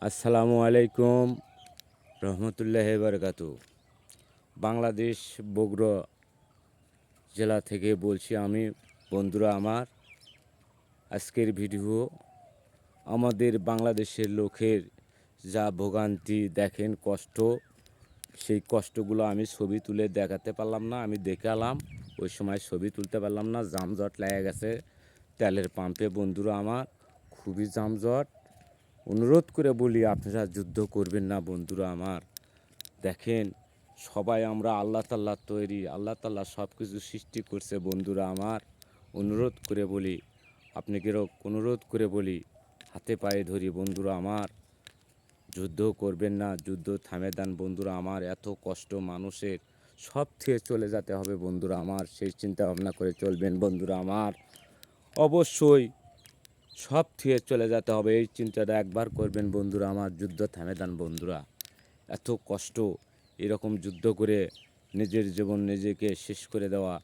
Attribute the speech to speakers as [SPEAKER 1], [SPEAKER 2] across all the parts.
[SPEAKER 1] আসসালামু আলাইকুম রহমতুল্লাহি বারাকাতু। বাংলাদেশ বগুড়া জেলা থেকে বলছি আমি। বন্ধুরা আমার, আজকের ভিডিও আমাদের বাংলাদেশের লোকের যা ভোগান্তি দেখেন, কষ্ট, সেই কষ্টগুলো আমি ছবি তুলে দেখাতে পারলাম না। আমি দেখালাম, ওই সময় ছবি তুলতে পারলাম না, যানজট লেগে গেছে তেলের পাম্পে। বন্ধুরা আমার, খুবই যানজট। অনুরোধ করে বলি, আপনারা যুদ্ধ করবেন না বন্ধুরা আমার। দেখেন, সবাই আমরা আল্লাহ তাল্লাহ তৈরি, আল্লাহ তাল্লাহ সব কিছু সৃষ্টি করছে বন্ধুরা আমার। অনুরোধ করে বলি, আপনাদেরও অনুরোধ করে বলি, হাতে পায়ে ধরি বন্ধুরা আমার, যুদ্ধ করবেন না, যুদ্ধ থামে দেন বন্ধুরা আমার। এত কষ্ট মানুষের, সব থেকে চলে যেতে হবে বন্ধুরা আমার, সেই চিন্তা ভাবনা করে চলবেন বন্ধুরা আমার। অবশ্যই সব থেকে চলে যেতে হবে, এই চিন্তাটা একবার করবেন বন্ধুরা আমার। যুদ্ধ থামে দেন বন্ধুরা। এত কষ্ট, এরকম যুদ্ধ করে নিজের জীবন নিজেকে শেষ করে দেওয়া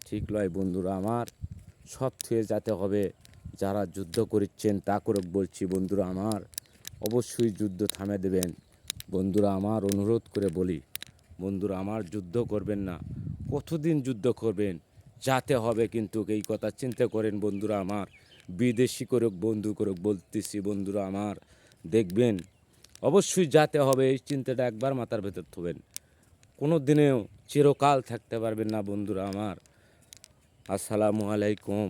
[SPEAKER 1] ঠিক নয় বন্ধুরা আমার। সব থেকে যেতে হবে, যারা যুদ্ধ করছেন তা করে বলছি বন্ধুরা আমার, অবশ্যই যুদ্ধ থামে দেবেন বন্ধুরা আমার। অনুরোধ করে বলি বন্ধুরা আমার, যুদ্ধ করবেন না। কতদিন যুদ্ধ করবেন? যাতে হবে, কিন্তু এই কথা চিন্তা করেন বন্ধুরা আমার। বিদেশি করুক বন্ধু করুক বলতেছি বন্ধুরা আমার, দেখবেন অবশ্যই যাতে হবে, এই চিন্তাটা একবার মাথার ভেতর থবেন। কোনো দিনেও চিরকাল থাকতে পারবেন না বন্ধুরা আমার। আসসালামু আলাইকুম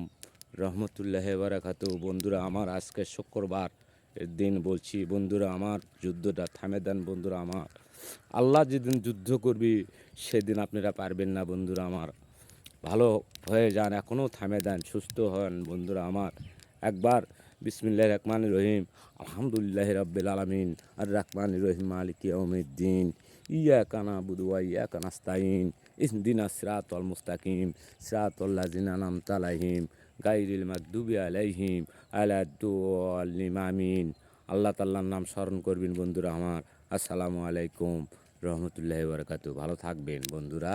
[SPEAKER 1] রহমতুল্লাহি বারাকাতু। বন্ধুরা আমার, আজকে শুক্রবার এর দিন বলছি বন্ধুরা আমার, যুদ্ধটা থামে দেন বন্ধুরা আমার। আল্লাহ যেদিন যুদ্ধ করবি সেদিন আপনারা পারবেন না বন্ধুরা আমার। ভালো হয়ে যান, এখনও থামে দেন, সুস্থ হন বন্ধুরা আমার। একবার বিসমিল্লাহির রহমানির রহিম, আলহামদুলিল্লাহি রাব্বিল আলামিন, আর রহমানির রহিম, মালিকি ইয়াউমিদ্দিন, ইয়াকা না'বুদু ওয়া ইয়াকা নাস্তাইন, ইহদিনাস সিরাতাল মুস্তাকিম, সিরাতাল লাযিনা আন'আমতা আলাইহিম, গায়রিল মাগদুবি আলাইহিম ওয়ালাদ-দাল্লিন। আমিন। আল্লাহ তাআলার নাম স্মরণ করবেন বন্ধুরা আমার। আসসালামু আলাইকুম রহমতুল্লাহি ওয়া বারাকাতুহু। ভালো থাকবেন বন্ধুরা।